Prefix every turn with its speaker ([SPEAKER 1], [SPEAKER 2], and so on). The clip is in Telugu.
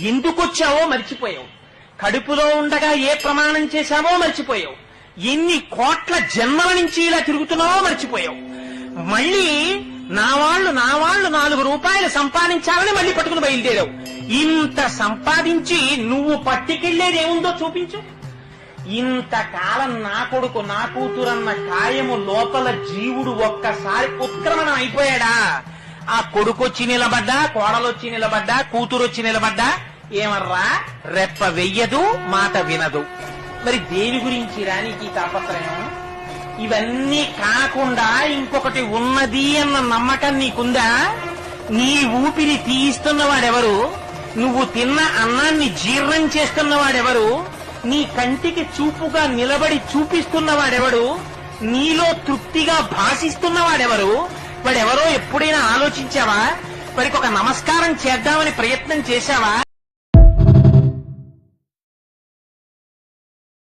[SPEAKER 1] ఎందుకొచ్చావో మర్చిపోయావు. కడుపులో ఉండగా ఏ ప్రమాణం చేశావో మర్చిపోయావు. ఎన్ని కోట్ల జన్మల నుంచి ఇలా తిరుగుతున్నావో మర్చిపోయావు. మళ్ళీ నా వాళ్ళు 4 రూపాయలు సంపాదించాలని మళ్ళీ పట్టుకుని బయలుదేరావు. ఇంత సంపాదించి నువ్వు పట్టుకెళ్లేది ఏముందో చూపించు. ఇంతకాలం నా కొడుకు నా కూతురన్న ఖాయము లోపల జీవుడు ఒక్కసారి ఉత్క్రమణం అయిపోయాడా? ఆ కొడుకొచ్చి నిలబడ్డా, కోడలొచ్చి నిలబడ్డా, కూతురొచ్చి నిలబడ్డా ఏమర్రా రెప్ప వెయ్యదు, మాట వినదు. మరి దేని గురించి రానికి తాపత్రయం? ఇవన్నీ కాకుండా ఇంకొకటి ఉన్నది అన్న నమ్మకం నీకుందా? నీ ఊపిరి తీయిస్తున్నవాడెవరు? నువ్వు తిన్న అన్నాన్ని జీర్ణం చేస్తున్నవాడెవరు? నీ కంటికి చూపుగా నిలబడి చూపిస్తున్నవాడెవడు? నీలో తృప్తిగా భాషిస్తున్నవాడెవరు? వాడెవరో ఎప్పుడైనా ఆలోచించావా? వాడికి ఒక నమస్కారం చేద్దామని ప్రయత్నం చేశావా?